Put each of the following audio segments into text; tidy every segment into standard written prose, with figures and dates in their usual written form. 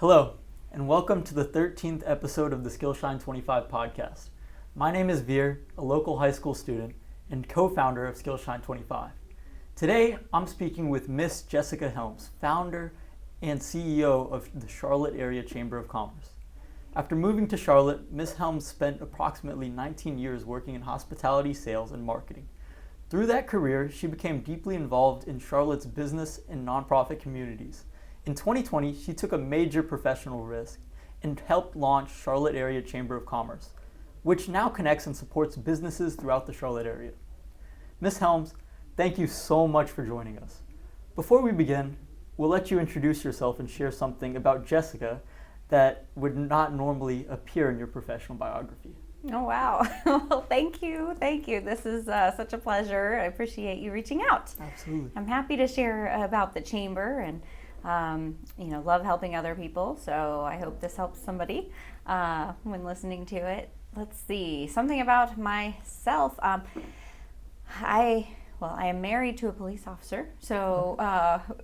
Hello, and welcome to the 13th episode of the SkillShine25 podcast. My name is Veer, a local high school student and co-founder of SkillShine25. Today, I'm speaking with Miss Jessica Helms, founder and CEO of the Charlotte Area Chamber of Commerce. After moving to Charlotte, Ms. Helms spent approximately 19 years working in hospitality, sales, and marketing. Through that career, she became deeply involved in Charlotte's business and nonprofit communities. In 2020, she took a major professional risk and helped launch Charlotte Area Chamber of Commerce, which now connects and supports businesses throughout the Charlotte area. Ms. Helms, thank you so much for joining us. Before we begin, we'll let you introduce yourself and share something about Jessica that would not normally appear in your professional biography. Oh, wow. Well, thank you. This is such a pleasure. I appreciate you reaching out. Absolutely. I'm happy to share about the chamber and love helping other people. So I hope this helps somebody when listening to it. Let's see, something about myself. I am married to a police officer, so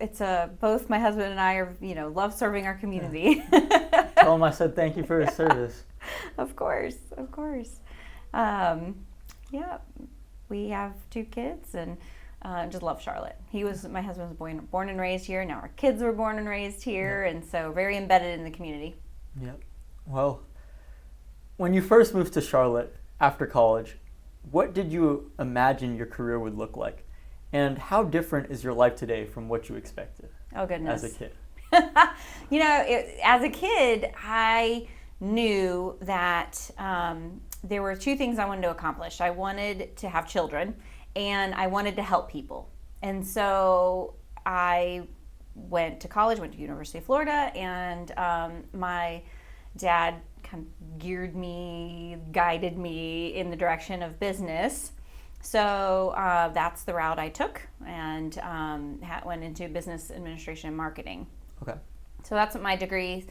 it's both my husband and I are, love serving our community. Yeah. Tell him I said thank you for his service. Of course. We have 2 kids and just love Charlotte. My husband was born and raised here. Now our kids were born and raised here, and so very embedded in the community. Yep. Well, when you first moved to Charlotte after college, what did you imagine your career would look like? And how different is your life today from what you expected? Oh, goodness. As a kid? As a kid, I knew that there were 2 things I wanted to accomplish. I wanted to have children, and I wanted to help people. And so I went to college, went to University of Florida, and my dad kind of guided me in the direction of business. So that's the route I took, and went into business administration and marketing. Okay. So that's what my degrees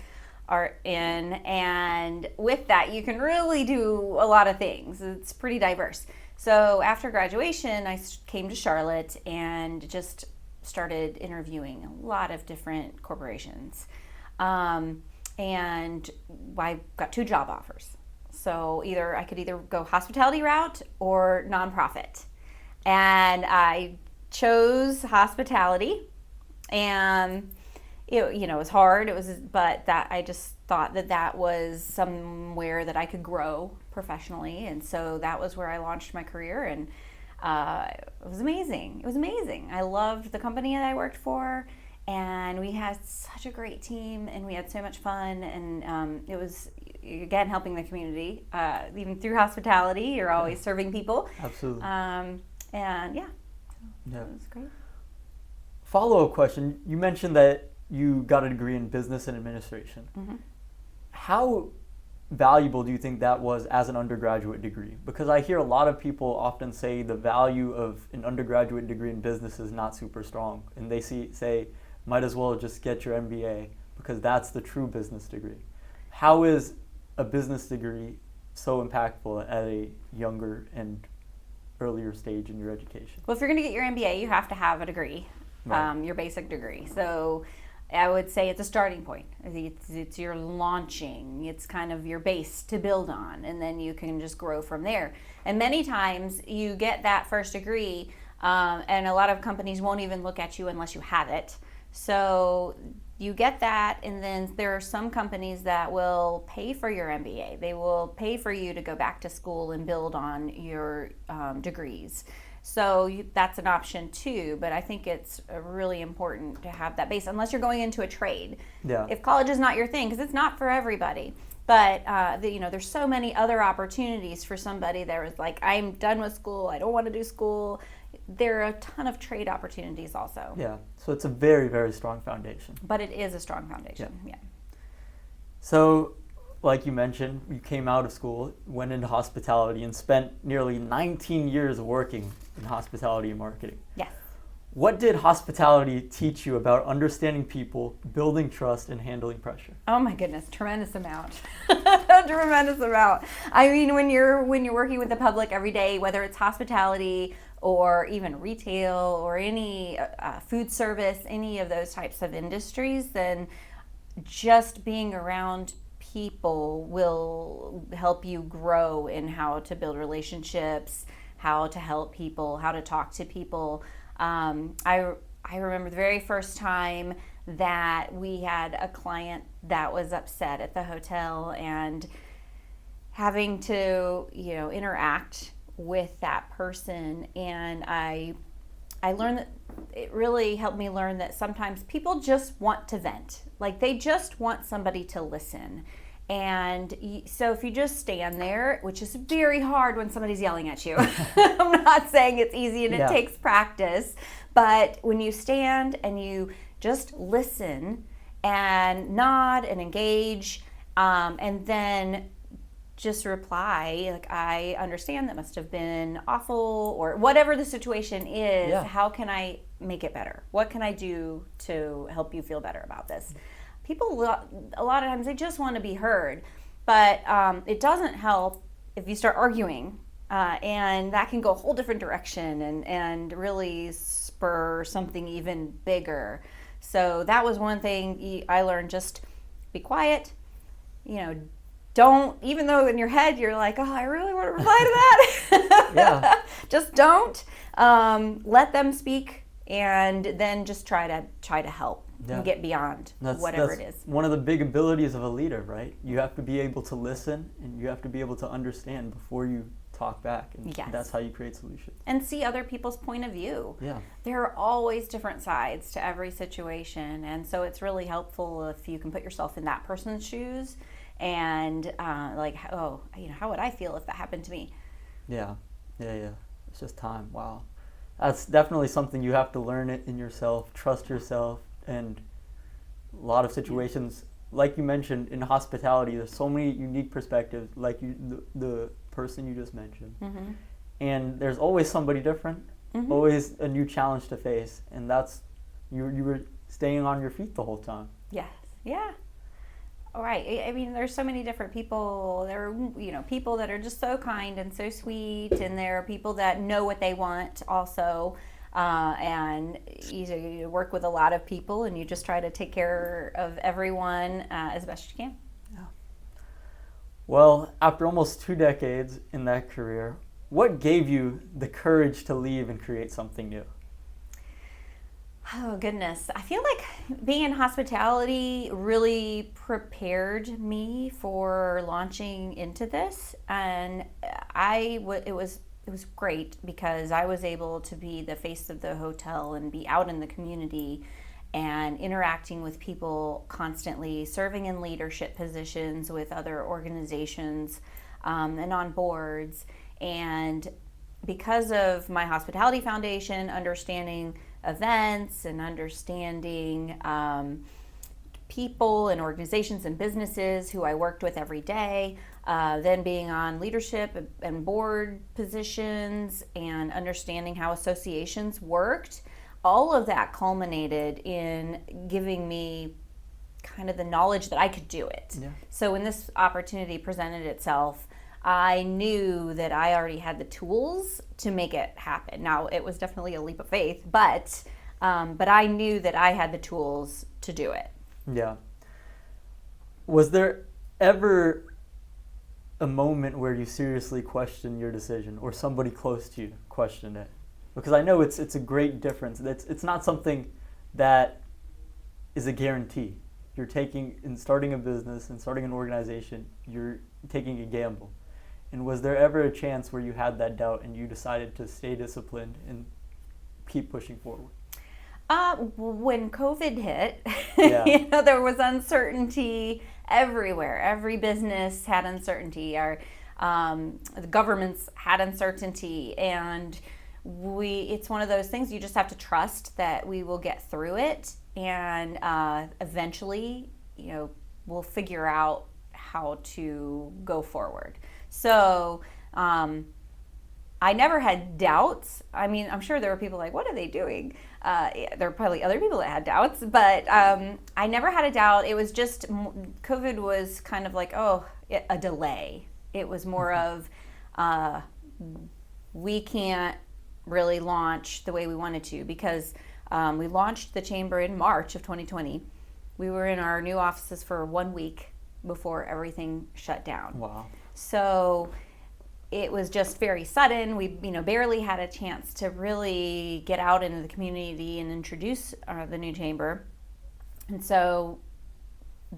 are in, and with that you can really do a lot of things. It's pretty diverse. So after graduation, I came to Charlotte and just started interviewing a lot of different corporations. And I got 2 job offers. So I could either go hospitality route or nonprofit. And I chose hospitality, and it was hard. But I just thought that was somewhere that I could grow professionally, and so that was where I launched my career, and it was amazing. I loved the company that I worked for, and we had such a great team, and we had so much fun, and it was, again, helping the community. Even through hospitality, you're always serving people. Absolutely. It was great. Follow-up question. You mentioned that you got a degree in business and administration. Mm-hmm. How valuable do you think that was as an undergraduate degree? Because I hear a lot of people often say the value of an undergraduate degree in business is not super strong, and they say might as well just get your MBA because that's the true business degree. How is a business degree so impactful at a younger and earlier stage in your education? Well, if you're going to get your MBA, you have to have a degree, Right. Your basic degree. So I would say it's a starting point. It's your launching. It's kind of your base to build on, and then you can just grow from there. And many times you get that first degree, and a lot of companies won't even look at you unless you have it. So you get that, and then there are some companies that will pay for your MBA. They will pay for you to go back to school and build on your degrees. So that's an option too, but I think it's really important to have that base, unless you're going into a trade. Yeah. If college is not your thing, because it's not for everybody. But there's so many other opportunities for somebody that was like, I'm done with school, I don't want to do school. There are a ton of trade opportunities also. Yeah. So it's a very, very strong foundation. But it is a strong foundation. Yeah. So, like you mentioned, you came out of school, went into hospitality, and spent nearly 19 years working in hospitality and marketing. Yes. What did hospitality teach you about understanding people, building trust, and handling pressure? Oh my goodness, tremendous amount. Tremendous amount. I mean, when you're working with the public every day, whether it's hospitality or even retail or any food service, any of those types of industries, then just being around people will help you grow in how to build relationships, how to help people, how to talk to people. I remember the very first time that we had a client that was upset at the hotel, and having to, interact with that person. And I learned that it really helped me learn that sometimes people just want to vent. Like, they just want somebody to listen. And so if you just stand there, which is very hard when somebody's yelling at you, I'm not saying it's easy and it takes practice, but when you stand and you just listen and nod and engage, and then just reply, like, I understand that must have been awful, or whatever the situation is, how can I make it better? What can I do to help you feel better about this? People, a lot of times, they just want to be heard, but it doesn't help if you start arguing, and that can go a whole different direction and really spur something even bigger. So that was one thing I learned: just be quiet, don't, even though in your head you're like, oh, I really want to reply to that. Just don't. Let them speak, and then just try to help and get beyond whatever it is. One of the big abilities of a leader, right? You have to be able to listen, and you have to be able to understand before you talk back, and that's how you create solutions. And see other people's point of view. There are always different sides to every situation, and so it's really helpful if you can put yourself in that person's shoes. And how would I feel if that happened to me? Yeah. It's just time. Wow. That's definitely something you have to learn it in yourself, trust yourself, and a lot of situations, like you mentioned, in hospitality, there's so many unique perspectives, like the person you just mentioned. And there's always somebody different, always a new challenge to face, and that's, you were staying on your feet the whole time. Yes. Yeah. All right. I mean, there's so many different people. There are, people that are just so kind and so sweet, and there are people that know what they want also. And you work with a lot of people, and you just try to take care of everyone as best you can. Yeah. Well, after almost 2 decades in that career, what gave you the courage to leave and create something new? Oh, goodness. I feel like being in hospitality really prepared me for launching into this. And it was great because I was able to be the face of the hotel and be out in the community and interacting with people constantly, serving in leadership positions with other organizations, and on boards. And because of my hospitality foundation, understanding events and understanding people and organizations and businesses who I worked with every day, then being on leadership and board positions and understanding how associations worked, all of that culminated in giving me kind of the knowledge that I could do it. So when this opportunity presented itself, I knew that I already had the tools to make it happen. Now, it was definitely a leap of faith, but I knew that I had the tools to do it. Yeah. Was there ever a moment where you seriously questioned your decision, or somebody close to you questioned it? Because I know it's a great difference. It's not something that is a guarantee. You're in starting a business and starting an organization, you're taking a gamble. And was there ever a chance where you had that doubt and you decided to stay disciplined and keep pushing forward? When COVID hit, there was uncertainty everywhere. Every business had uncertainty. The governments had uncertainty, and it's one of those things you just have to trust that we will get through it, and eventually, we'll figure out how to go forward. So I never had doubts. I mean, I'm sure there were people like, what are they doing? There were probably other people that had doubts, but I never had a doubt. It was just, COVID was kind of like, a delay. It was more of, we can't really launch the way we wanted to, because we launched the chamber in March of 2020. We were in our new offices for 1 week before everything shut down. Wow. So it was just very sudden. We, barely had a chance to really get out into the community and introduce the new chamber. And so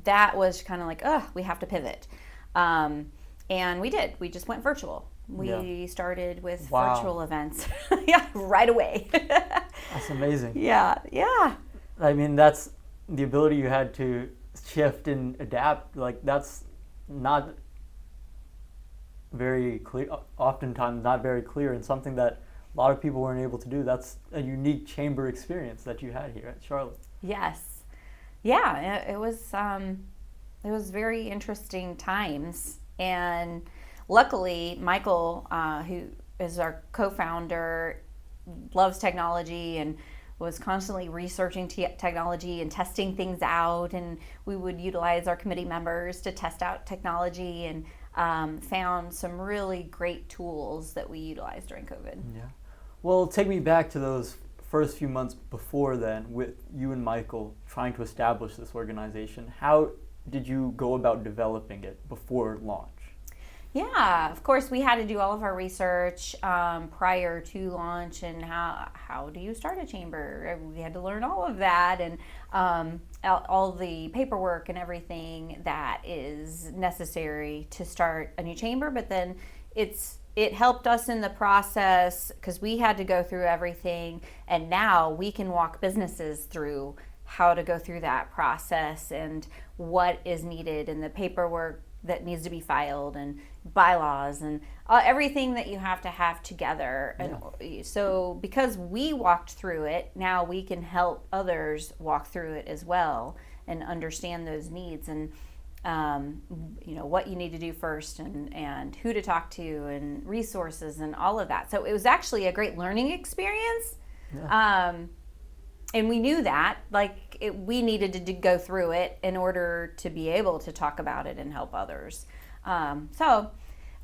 that was kind of like, we have to pivot. And we did. We just went virtual. We started with virtual events. Yeah, right away. That's amazing. Yeah. I mean, that's the ability you had to shift and adapt. Like, that's not very clear, oftentimes not very clear, and something that a lot of people weren't able to do. That's a unique chamber experience that you had here at Charlotte. Yes. Yeah, it was very interesting times. And luckily, Michael, who is our co-founder, loves technology and was constantly researching technology and testing things out. And we would utilize our committee members to test out technology, and found some really great tools that we utilized during COVID. Yeah. Well, take me back to those first few months before then with you and Michael trying to establish this organization. How did you go about developing it before launch? Yeah, of course, we had to do all of our research prior to launch, and how do you start a chamber? We had to learn all of that, and all the paperwork and everything that is necessary to start a new chamber. But then it helped us in the process because we had to go through everything, and now we can walk businesses through how to go through that process and what is needed, and the paperwork that needs to be filed, and bylaws, and everything that you have to have together. Yeah. And so because we walked through it, now we can help others walk through it as well and understand those needs, and what you need to do first, and who to talk to, and resources, and all of that. So it was actually a great learning experience. Yeah. And we knew that, we needed to go through it in order to be able to talk about it and help others. So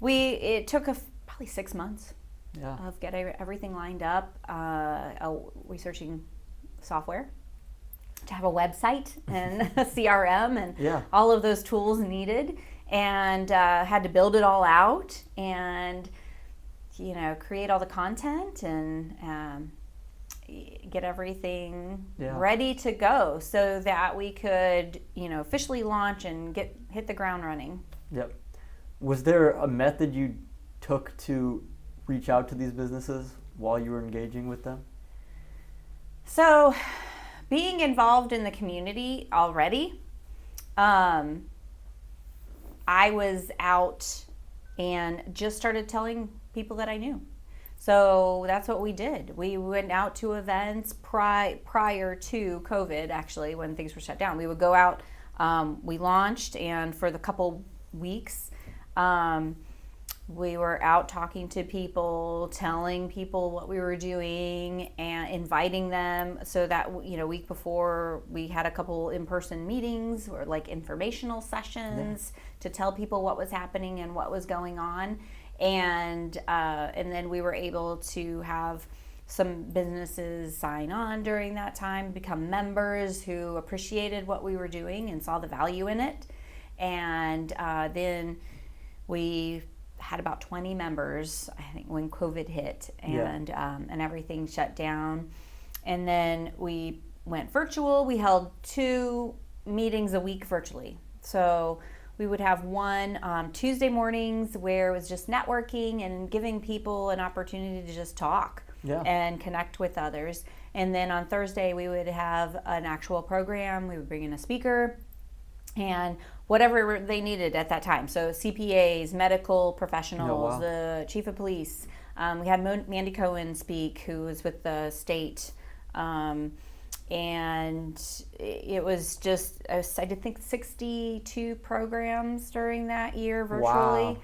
it took probably 6 months of getting everything lined up, researching software to have a website and a CRM and all of those tools needed, and had to build it all out and, create all the content and get everything ready to go so that we could, officially launch and hit the ground running. Yep. Was there a method you took to reach out to these businesses while you were engaging with them? So, being involved in the community already, I was out and just started telling people that I knew. So that's what we did. We went out to events prior to COVID, actually, when things were shut down. We would go out, we launched, and for the couple weeks, we were out talking to people, telling people what we were doing, and inviting them, so that, week before, we had a couple in-person meetings or informational sessions to tell people what was happening and what was going on. And then we were able to have some businesses sign on during that time, become members who appreciated what we were doing and saw the value in it. And then we had about 20 members, I think, when COVID hit, and everything shut down. And then we went virtual. We held 2 meetings a week virtually. So we would have one Tuesday mornings where it was just networking and giving people an opportunity to just talk and connect with others. And then on Thursday, we would have an actual program. We would bring in a speaker and whatever they needed at that time. So CPAs, medical professionals, the chief of police. We had Mandy Cohen speak, who was with the state. And it was just, I did think 62 programs during that year virtually. Wow.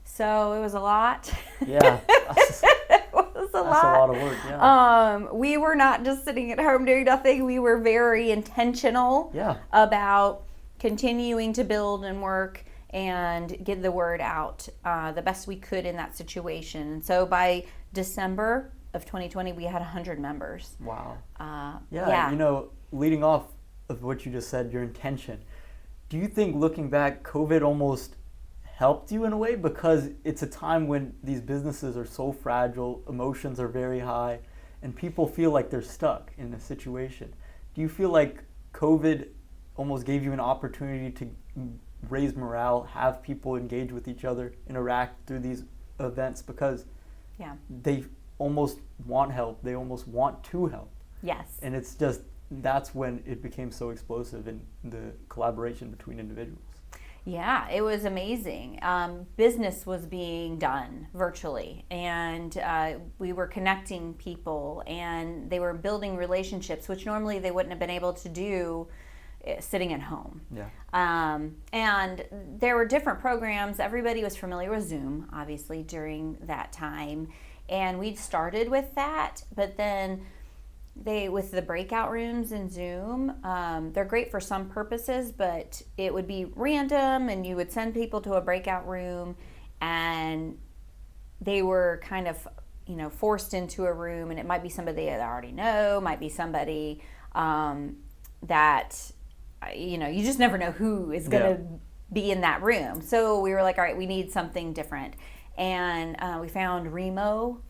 So it was a lot. Yeah. It was a lot. That's a lot of work, yeah. We were not just sitting at home doing nothing. We were very intentional about continuing to build and work and get the word out the best we could in that situation. And so by December of 2020, we had 100 members. Wow. Yeah. Leading off of what you just said, your intention. Do you think looking back, COVID almost helped you in a way, because it's a time when these businesses are so fragile, emotions are very high, and people feel like they're stuck in a situation? Do you feel like COVID almost gave you an opportunity to raise morale, have people engage with each other, interact through these events, because they almost want help, they almost want to help? Yes. And it's just, that's when it became so explosive in the collaboration between individuals. Yeah, it was amazing. Business was being done virtually, and we were connecting people, and they were building relationships, which normally they wouldn't have been able to do sitting at home. Yeah. And there were different programs. Everybody was familiar with Zoom, obviously, during that time, and we started with that, but then with the breakout rooms in Zoom, they're great for some purposes, but it would be random, and you would send people to a breakout room, and they were kind of, forced into a room, and it might be somebody they already know, might be somebody that, you just never know who is going to be in that room. So we were like, all right, we need something different. And we found Remo,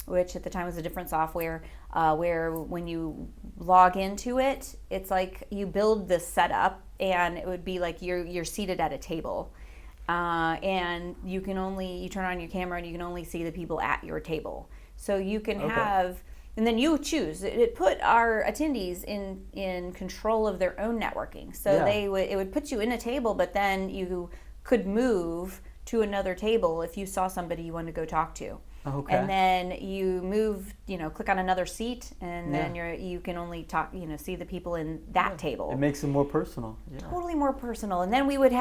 which at the time was a different software, where when you log into it, it's like you build this setup, and it would be like you're seated at a table, and you turn on your camera, and you can only see the people at your table. So you can have, and then you choose. It put our attendees in control of their own networking. So it would put you in a table, but then you could move to another table if you saw somebody you wanted to go talk to. Okay. And then you move, click on another seat, and then you can only talk, see the people in that table. It makes it more personal. Yeah. Totally more personal. And then we would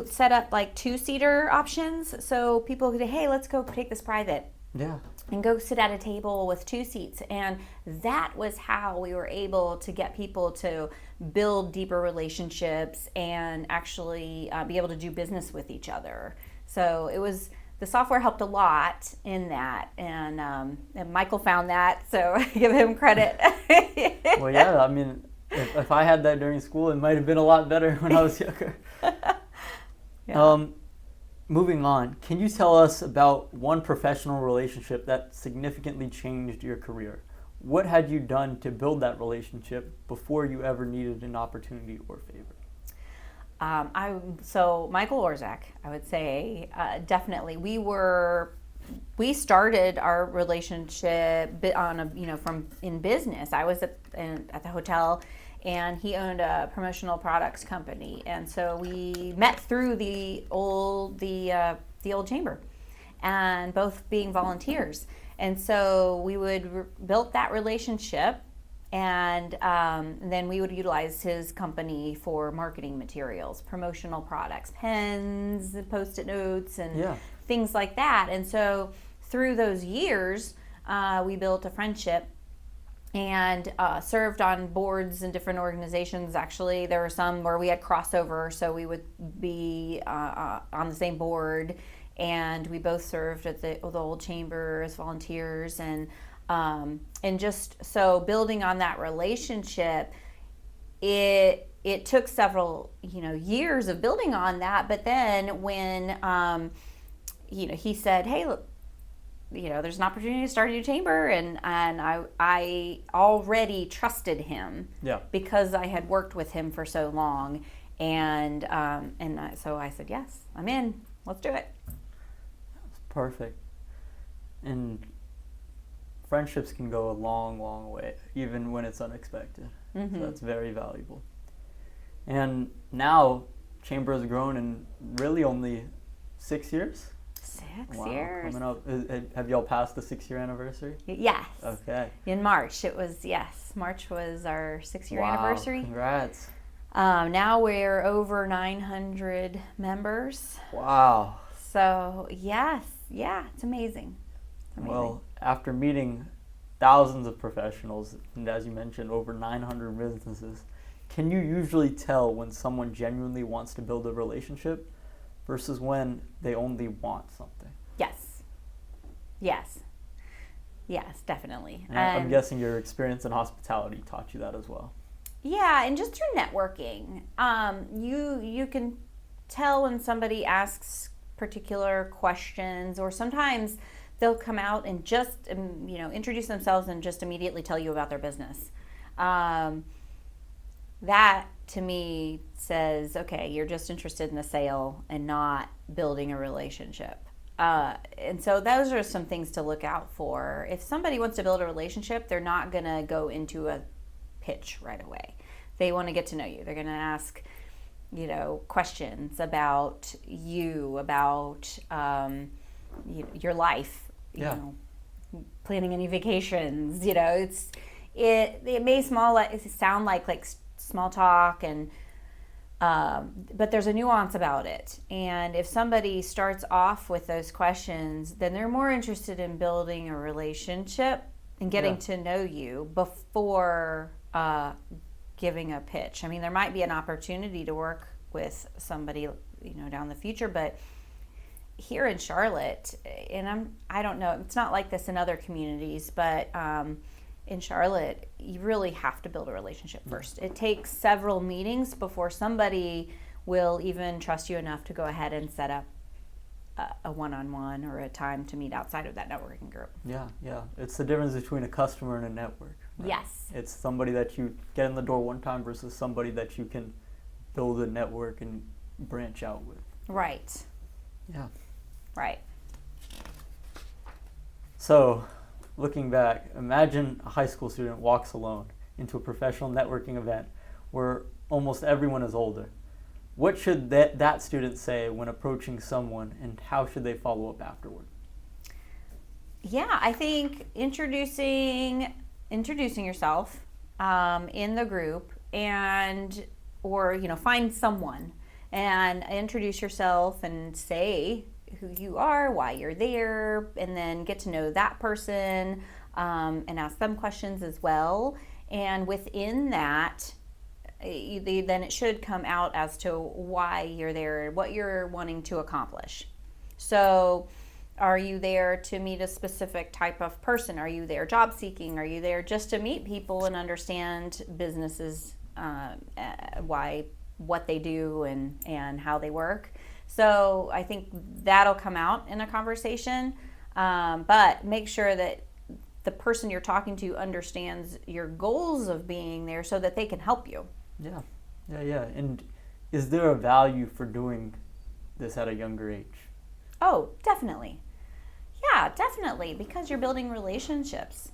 set up like 2-seater options, so people could say, hey, let's go take this private. Yeah. And go sit at a table with 2 seats. And that was how we were able to get people to build deeper relationships and actually be able to do business with each other. So the software helped a lot in that, and Michael found that, so I give him credit. Well, yeah, I mean, if I had that during school, it might have been a lot better when I was younger. Moving on, can you tell us about one professional relationship that significantly changed your career? What had you done to build that relationship before you ever needed an opportunity or favor? So Michael Orzak, I would say, definitely. We started our relationship in business. I was at the hotel, and he owned a promotional products company, and so we met through the old chamber, and both being volunteers. And so we built that relationship. And then we would utilize his company for marketing materials, promotional products, pens, Post-it notes, and things like that. And so through those years, we built a friendship and served on boards in different organizations. Actually, there were some where we had crossover, so we would be on the same board. And we both served at the old chamber as volunteers, and just so building on that relationship, it took several years of building on that. But then when he said, hey, look, there's an opportunity to start a new chamber, and I already trusted him because I had worked with him for so long, and so I said, yes, I'm in, let's do it. That's perfect. And friendships can go a long, long way, even when it's unexpected. Mm-hmm. So that's very valuable. And now, Chamber has grown in really only 6 years? 6 years. Coming up. Have y'all passed the 6-year anniversary? Yes. Okay. In March, March was our 6-year anniversary. Congrats. Now we're over 900 members. Wow. So, yes. Yeah, it's amazing. Well, after meeting thousands of professionals, and as you mentioned, over 900 businesses, can you usually tell when someone genuinely wants to build a relationship versus when they only want something? Yes, definitely. And I'm guessing your experience in hospitality taught you that as well. Yeah, and just through networking, you can tell when somebody asks particular questions, or sometimes they'll come out and just introduce themselves and just immediately tell you about their business. That to me says, okay, you're just interested in the sale and not building a relationship. And so those are some things to look out for. If somebody wants to build a relationship, they're not going to go into a pitch right away. They want to get to know you. They're going to ask, questions about you, about your life, planning any vacations. It may sound like small talk, and but there's a nuance about it. And if somebody starts off with those questions, then they're more interested in building a relationship and getting to know you before giving a pitch. I mean, there might be an opportunity to work with somebody, down the future, but here in Charlotte, and I don't know, it's not like this in other communities, but in Charlotte, you really have to build a relationship first. It takes several meetings before somebody will even trust you enough to go ahead and set up a one-on-one or a time to meet outside of that networking group. Yeah. It's the difference between a customer and a network. Right? Yes. It's somebody that you get in the door one time versus somebody that you can build a network and branch out with. Right. Yeah. Right. So, looking back, imagine a high school student walks alone into a professional networking event where almost everyone is older. What should that student say when approaching someone, and how should they follow up afterward? Yeah, I think introducing yourself in the group, or find someone and introduce yourself and say who you are, why you're there, and then get to know that person and ask them questions as well. And within that, then it should come out as to why you're there, what you're wanting to accomplish. So, are you there to meet a specific type of person? Are you there job seeking? Are you there just to meet people and understand businesses, what they do and how they work? So I think that'll come out in a conversation, but make sure that the person you're talking to understands your goals of being there so that they can help you. Yeah. And is there a value for doing this at a younger age? Oh, definitely. Yeah, definitely, because you're building relationships.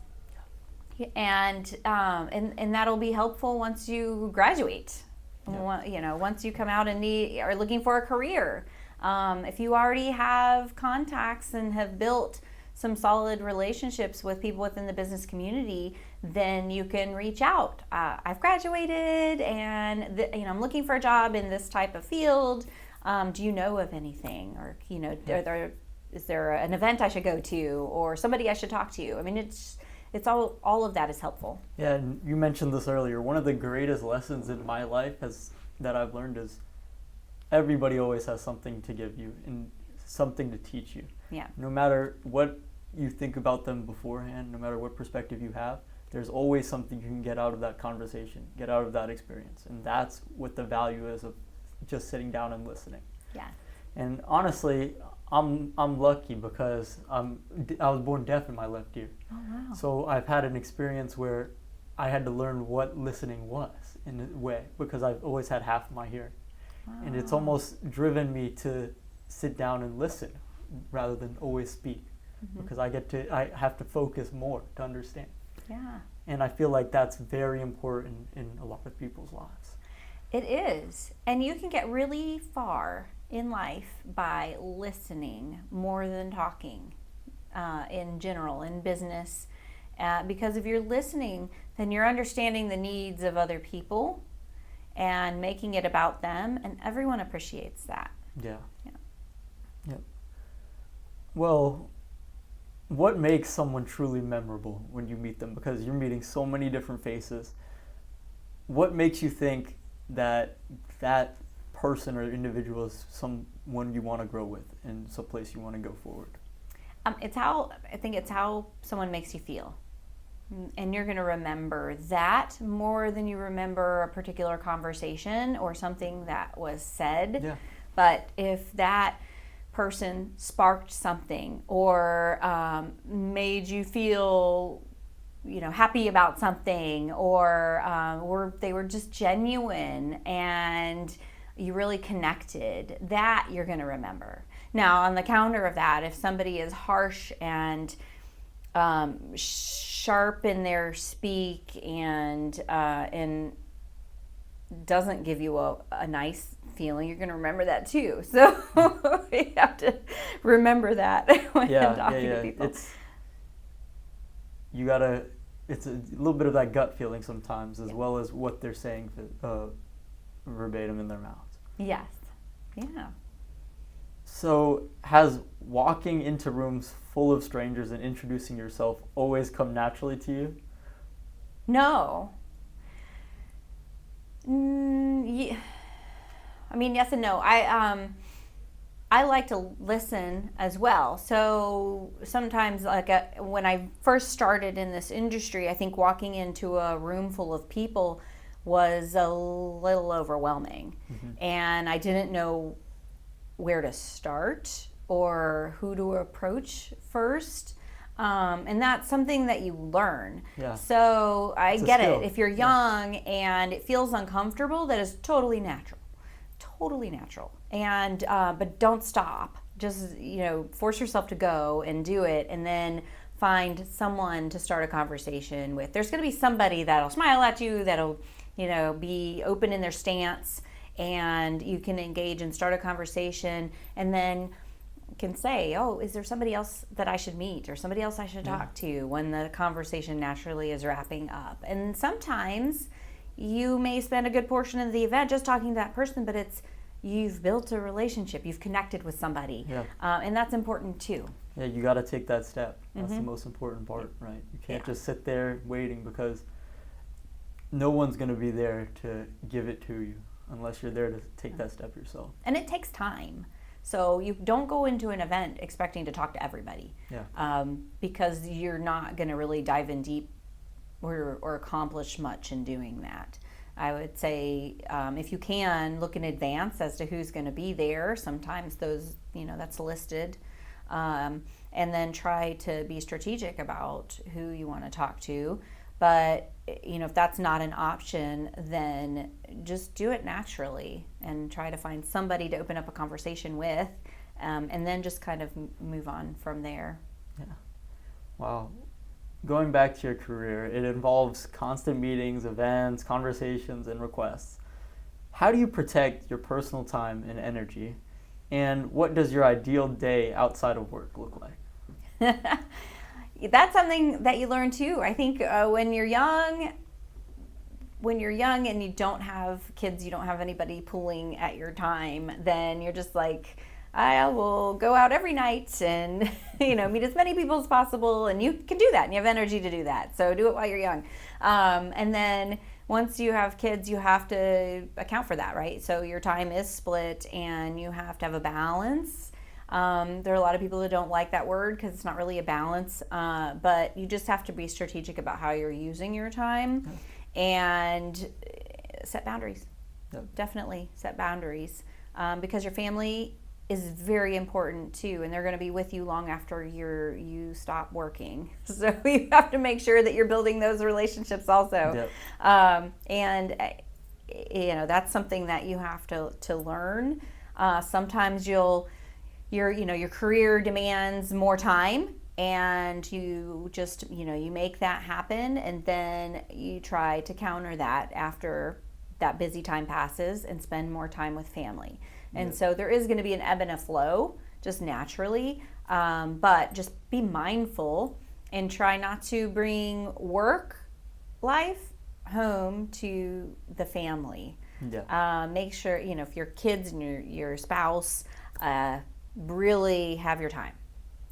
And that'll be helpful once you graduate. Yeah. Once you come out and are looking for a career. If you already have contacts and have built some solid relationships with people within the business community, then you can reach out. I've graduated and I'm looking for a job in this type of field. Do you know of anything? Or, is there an event I should go to, or somebody I should talk to? I mean, it's all of that is helpful. Yeah, and you mentioned this earlier. One of the greatest lessons in my life that I've learned is everybody always has something to give you and something to teach you. Yeah. No matter what you think about them beforehand, no matter what perspective you have, there's always something you can get out of that conversation, get out of that experience. And that's what the value is of just sitting down and listening. Yeah. And honestly, I'm lucky because I was born deaf in my left ear. Oh, wow. So I've had an experience where I had to learn what listening was in a way, because I've always had half of my hearing. Wow. And it's almost driven me to sit down and listen rather than always speak, because I have to focus more to understand. Yeah. And I feel like that's very important in a lot of people's lives. It is. And you can get really far in life by listening more than talking, in general, in business. Because if you're listening, then you're understanding the needs of other people and making it about them, and everyone appreciates that. Yeah. Well, what makes someone truly memorable when you meet them? Because you're meeting so many different faces. What makes you think that person or individual is someone you want to grow with and someplace you want to go forward? I think it's how someone makes you feel. And you're going to remember that more than you remember a particular conversation or something that was said. Yeah. But if that person sparked something or made you feel, happy about something, or they were just genuine and you really connected, that you're going to remember. Now, on the counter of that, if somebody is harsh and sharp in their speak and doesn't give you a nice feeling, you're going to remember that too. So you have to remember that when talking to people. It's a little bit of that gut feeling sometimes, as well as what they're saying verbatim in their mouths. Yes. Yeah. So has walking into rooms full of strangers and introducing yourself always come naturally to you? No. Yeah. I mean, yes and no. I like to listen as well. So sometimes, when I first started in this industry, I think walking into a room full of people was a little overwhelming. Mm-hmm. And I didn't know where to start or who to approach first. And that's something that you learn. Yeah. So I get it. If you're young and it feels uncomfortable, that is totally natural. And but don't stop. Just force yourself to go and do it, and then find someone to start a conversation with. There's going to be somebody that'll smile at you, that'll be open in their stance, and you can engage and start a conversation, and then can say, oh, is there somebody else that I should meet or somebody else I should talk to when the conversation naturally is wrapping up. And sometimes you may spend a good portion of the event just talking to that person, but you've built a relationship, you've connected with somebody, and that's important too. Yeah, you got to take that step. That's the most important part, right? You can't just sit there waiting, because no one's going to be there to give it to you unless you're there to take that step yourself. And it takes time. So you don't go into an event expecting to talk to everybody, because you're not going to really dive in deep or accomplish much in doing that. I would say if you can, look in advance as to who's going to be there. Sometimes those, that's listed. And then try to be strategic about who you want to talk to. But, if that's not an option, then just do it naturally and try to find somebody to open up a conversation with, and then just kind of move on from there. Yeah. Wow. Going back to your career, it involves constant meetings, events, conversations, and requests. How do you protect your personal time and energy? And what does your ideal day outside of work look like? That's something that you learn too. I think when you're young and you don't have kids, you don't have anybody pulling at your time, then you're just like, I will go out every night and meet as many people as possible, and you can do that and you have energy to do that. So do it while you're young. And then once you have kids, you have to account for that, right? So your time is split and you have to have a balance. There are a lot of people who don't like that word because it's not really a balance, but you just have to be strategic about how you're using your time and set boundaries. Yep. Definitely set boundaries, because your family is very important too, and they're going to be with you long after you stop working. So you have to make sure that you're building those relationships also. Yep. And that's something that you have to learn. Sometimes your career demands more time, and you just you make that happen, and then you try to counter that after that busy time passes and spend more time with family. And so there is going to be an ebb and a flow just naturally, but just be mindful and try not to bring work life home to the family. Yeah. Make sure, if your kids and your spouse really have your time.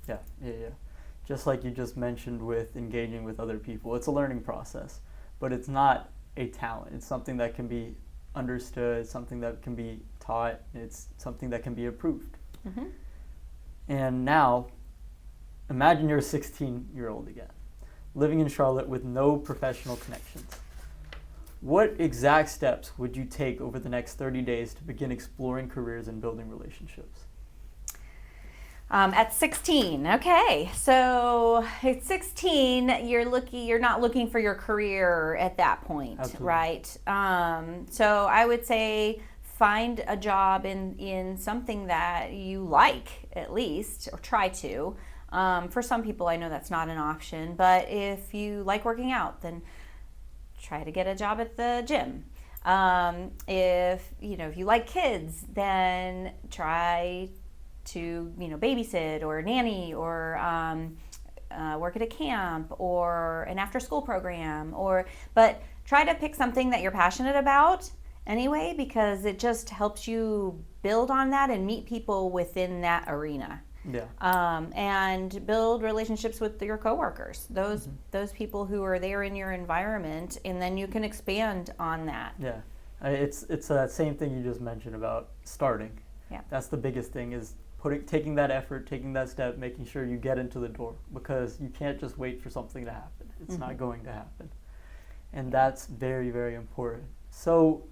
Yeah. Just like you just mentioned with engaging with other people, it's a learning process, but it's not a talent. It's something that can be understood, something that can be taught, it's something that can be improved. Mm-hmm. And now, imagine you're a 16-year-old again, living in Charlotte with no professional connections. What exact steps would you take over the next 30 days to begin exploring careers and building relationships? At 16, okay. So at 16, you're not looking for your career at that point, Absolutely. right? So I would say find a job in something that you like, at least, or try to. For some people, I know that's not an option, but if you like working out, then try to get a job at the gym. If you like kids, then try to babysit or nanny or work at a camp or an after-school program, but try to pick something that you're passionate about anyway, because it just helps you build on that and meet people within that arena. Yeah. And build relationships with your coworkers, those people who are there in your environment, and then you can expand on that. Yeah, it's that same thing you just mentioned about starting. Yeah. That's the biggest thing, is taking that effort, taking that step, making sure you get into the door, because you can't just wait for something to happen. It's not going to happen. And that's very, very important. So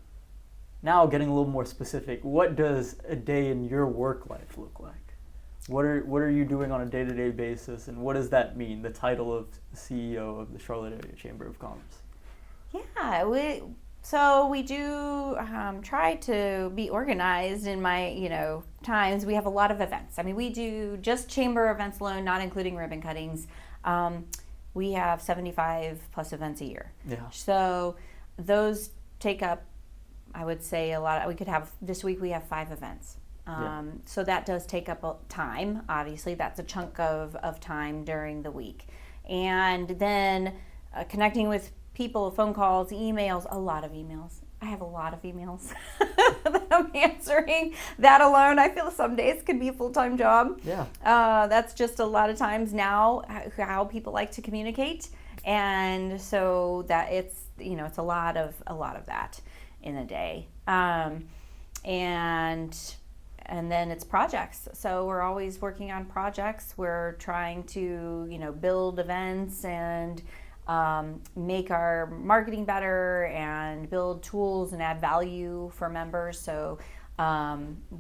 now getting a little more specific, what does a day in your work life look like? What are you doing on a day-to-day basis, and what does that mean, the title of CEO of the Charlotte Area Chamber of Commerce? Yeah, we do try to be organized in my times. We have a lot of events. I mean, we do just chamber events alone, not including ribbon cuttings. We have 75 plus events a year. Yeah. So those take up, I would say, a lot. This week we have 5 events. So that does take up time. Obviously, that's a chunk of time during the week. And then connecting with people, phone calls, emails, a lot of emails. I have a lot of emails that I'm answering. That alone, I feel some days could be a full-time job. Yeah. That's just a lot of times now how people like to communicate. And so that it's a lot of that in a day. And then it's projects. So we're always working on projects. We're trying to, build events and make our marketing better and build tools and add value for members. So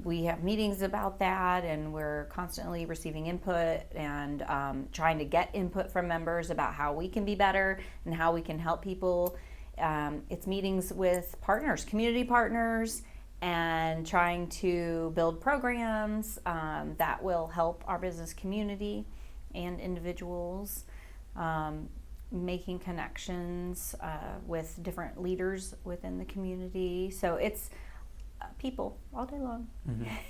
we have meetings about that, and we're constantly receiving input and trying to get input from members about how we can be better and how we can help people. It's meetings with partners, community partners, and trying to build programs that will help our business community and individuals, making connections with different leaders within the community. So it's people all day long.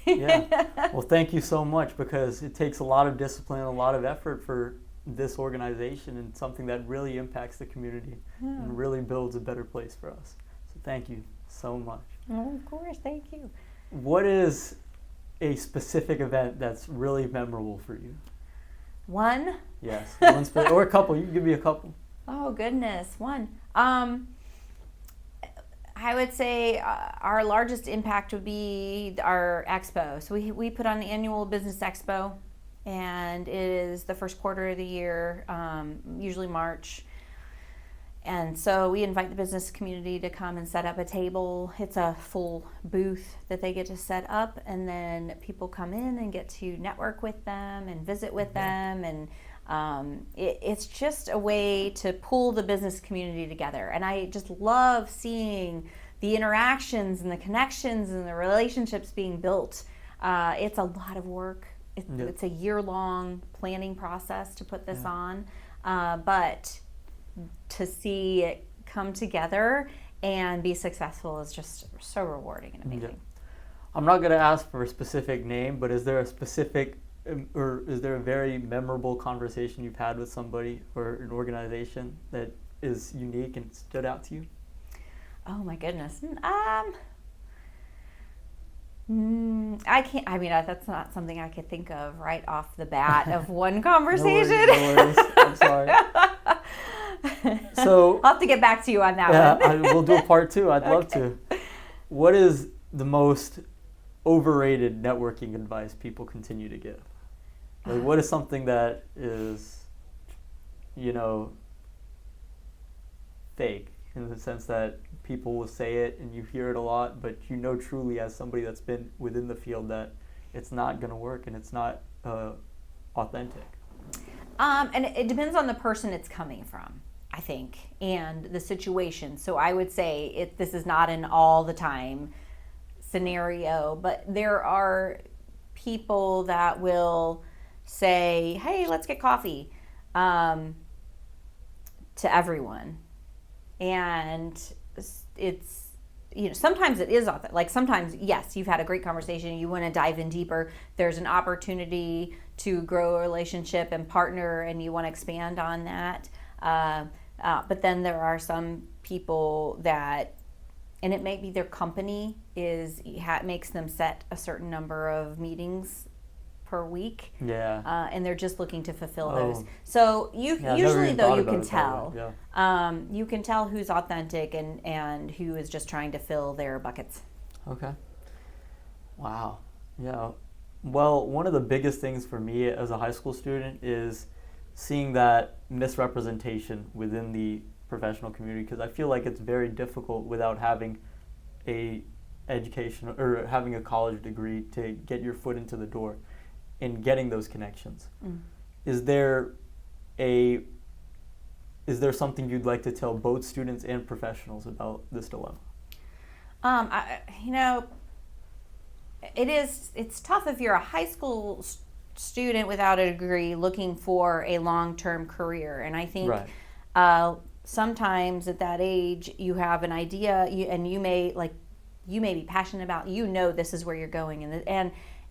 Yeah. Well, thank you so much, because it takes a lot of discipline, a lot of effort for this organization, and something that really impacts the community and really builds a better place for us. So thank you so much. Oh, of course, thank you. What is a specific event that's really memorable for you? One? Yes, or a couple. You can give me a couple. Oh, goodness, one. I would say our largest impact would be our expo. So we put on the annual business expo, and it is the first quarter of the year, usually March. And so we invite the business community to come and set up a table. It's a full booth that they get to set up, and then people come in and get to network with them and visit with them. And it's just a way to pull the business community together. And I just love seeing the interactions and the connections and the relationships being built. It's a lot of work. It's a year-long planning process to put this on. But to see it come together and be successful is just so rewarding and amazing. Yeah. I'm not going to ask for a specific name, but is there a specific, or is there a very memorable conversation you've had with somebody or an organization that is unique and stood out to you? Oh my goodness. I can't. I mean, that's not something I could think of right off the bat of one conversation. No worries. I'm sorry. So I'll have to get back to you on that one. We'll do a part 2. I'd love to. What is the most overrated networking advice people continue to give? Like, what is something that is, fake, in the sense that people will say it and you hear it a lot, but you know truly as somebody that's been within the field that it's not going to work and it's not authentic. And it depends on the person it's coming from, I think, and the situation. So I would say this is not an all the time scenario, but there are people that will say, hey, let's get coffee, to everyone. And it's, sometimes it is authentic. Like sometimes, yes, you've had a great conversation, you want to dive in deeper, there's an opportunity to grow a relationship and partner, and you want to expand on that. But then there are some people that, and it may be their company makes them set a certain number of meetings per week. Yeah. And they're just looking to fulfill those. So usually though you can tell. Yeah. You can tell who's authentic and who is just trying to fill their buckets. Okay. Wow. Yeah. Well, one of the biggest things for me as a high school student is seeing that misrepresentation within the professional community, because I feel like it's very difficult without having a education or having a college degree to get your foot into the door and getting those connections. Is there something you'd like to tell both students and professionals about this dilemma? It's tough if you're a high school student without a degree looking for a long-term career. And I think sometimes at that age you have an idea, and you may be passionate about, this is where you're going,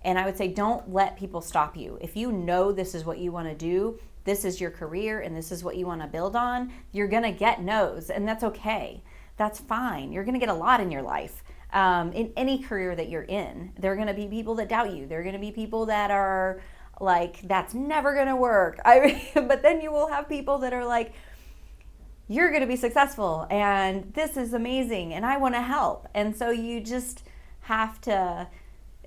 and I would say don't let people stop you. If you know this is what you want to do, this is your career, and this is what you want to build on, you're going to get no's, and that's okay. That's fine. You're going to get a lot in your life. In any career that you're in, there are going to be people that doubt you. There are going to be people that are like, that's never going to work. But then you will have people that are like, you're going to be successful, and this is amazing, and I want to help. And so you just have to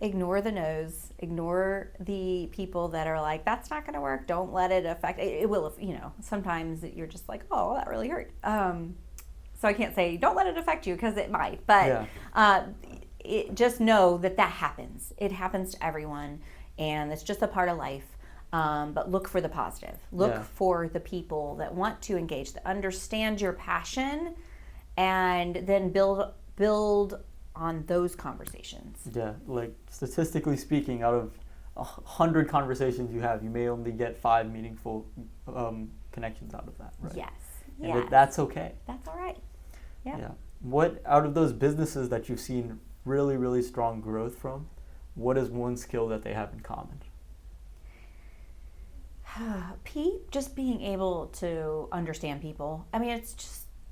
ignore the no's, ignore the people that are like, that's not going to work. Don't let it affect. It will, sometimes you're just like, oh, that really hurt. So I can't say don't let it affect you, because it might. But just know that happens. It happens to everyone, and it's just a part of life. But look for the positive. Look for the people that want to engage, that understand your passion, and then build on those conversations. Yeah, like statistically speaking, out of 100 conversations you have, you may only get 5 meaningful connections out of that, right? Yes. And that's okay. That's all right. Yeah. What, out of those businesses that you've seen really, really strong growth from, what is one skill that they have in common? Just being able to understand people. I mean,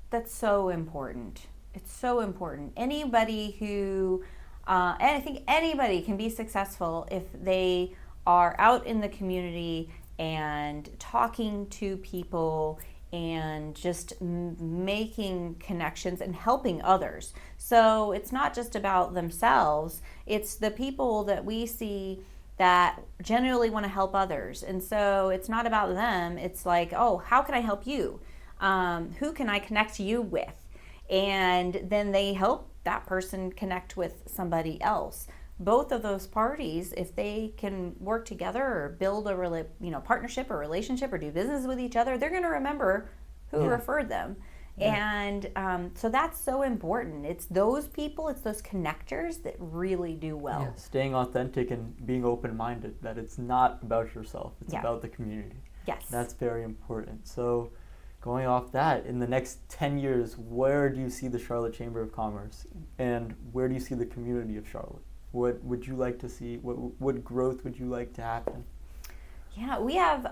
that's so important. It's so important. Anybody who, and I think anybody can be successful if they are out in the community and talking to people and just making connections and helping others. So it's not just about themselves, it's the people that we see that genuinely want to help others. And so it's not about them, it's like, oh, how can I help you? Who can I connect you with? And then they help that person connect with somebody else. Both of those parties, if they can work together or build a partnership or relationship or do business with each other, they're going to remember who referred them. And so that's so important. It's those people, it's those connectors that really do well. Yeah, staying authentic and being open-minded, that it's not about yourself, it's about the community. Yes. That's very important. So going off that, in the next 10 years, where do you see the Charlotte Chamber of Commerce, and where do you see the community of Charlotte? What would you like to see? What growth would you like to happen? Yeah, we have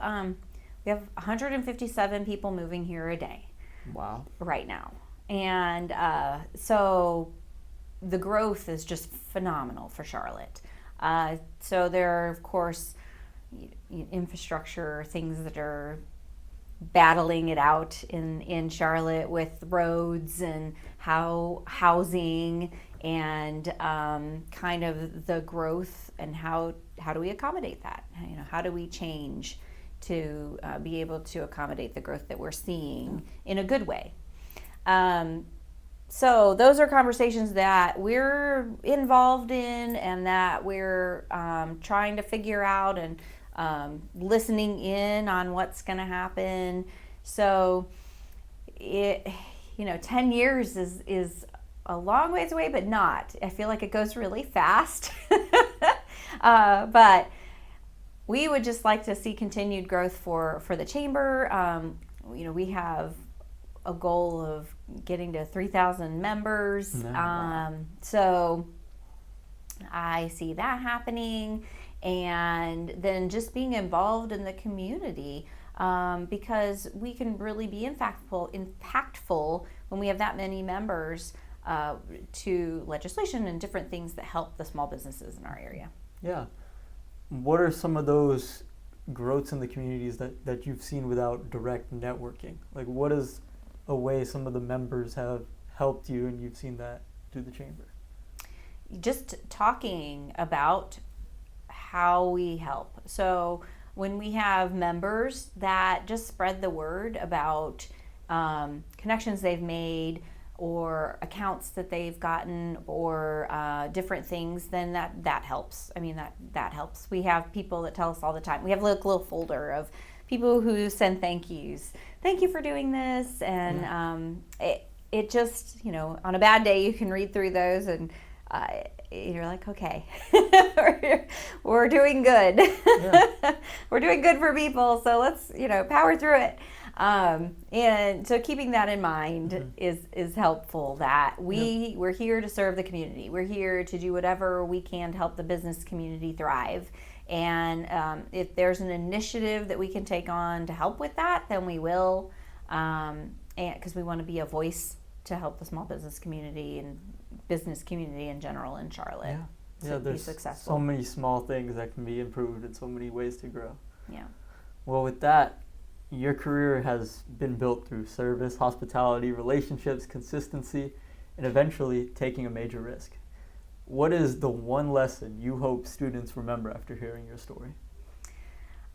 157 people moving here a day. Wow. Right now. And so the growth is just phenomenal for Charlotte. So there are, of course, infrastructure things that are battling it out in Charlotte with roads and housing and kind of the growth, and how do we accommodate that? How do we change to be able to accommodate the growth that we're seeing in a good way? So those are conversations that we're involved in and that we're trying to figure out and listening in on what's going to happen. So 10 years is a long ways away, but not. I feel like it goes really fast. But we would just like to see continued growth for the chamber. We have a goal of getting to 3,000 members. So I see that happening, and then just being involved in the community, because we can really be impactful when we have that many members to legislation and different things that help the small businesses in our area. Yeah. What are some of those growths in the communities that you've seen without direct networking? Like, what is a way some of the members have helped you and you've seen that through the chamber? Just talking about how we help. So when we have members that just spread the word about connections they've made or accounts that they've gotten or different things, then that helps. I mean, that helps. We have people that tell us all the time. We have a little folder of people who send thank yous. Thank you for doing this. And it just, on a bad day, you can read through those and you're like, okay, we're doing good. Yeah. We're doing good for people. So let's, power through it. And so keeping that in mind is helpful, that we're here to serve the community. We're here to do whatever we can to help the business community thrive. And if there's an initiative that we can take on to help with that, then we will, and because we want to be a voice to help the small business community and business community in general in Charlotte. Yeah, there's so many small things that can be improved and so many ways to grow. Yeah. Well, with that, your career has been built through service, hospitality, relationships, consistency, and eventually taking a major risk. What is the one lesson you hope students remember after hearing your story?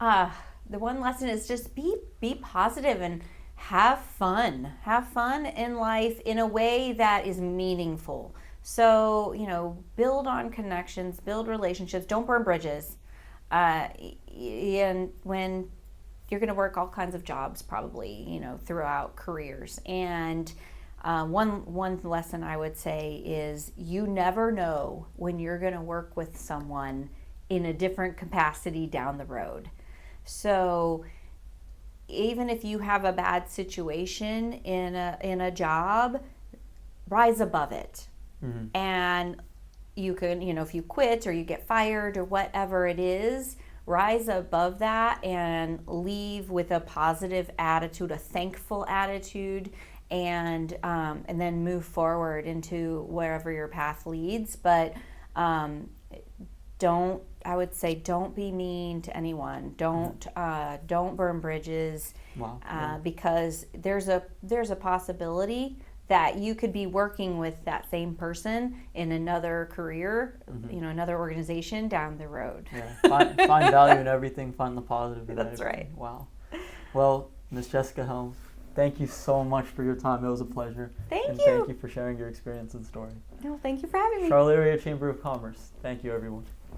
The one lesson is just be positive and have fun. Have fun in life in a way that is meaningful. So, build on connections, build relationships, don't burn bridges. And when you're going to work all kinds of jobs probably, throughout careers. And one lesson I would say is you never know when you're going to work with someone in a different capacity down the road. So even if you have a bad situation in a job, rise above it. Mm-hmm. And you can, if you quit or you get fired or whatever it is, rise above that and leave with a positive attitude, a thankful attitude, and then move forward into wherever your path leads. But don't be mean to anyone. Don't burn bridges. Wow. Because there's a possibility that you could be working with that same person in another career, another organization down the road. Yeah, find value in everything, find the positive in That's everything. Right. Wow. Well, Ms. Jessica Helms, thank you so much for your time. It was a pleasure. Thank you. Thank you for sharing your experience and story. No, thank you for having me. Charlotte Area Chamber of Commerce. Thank you, everyone.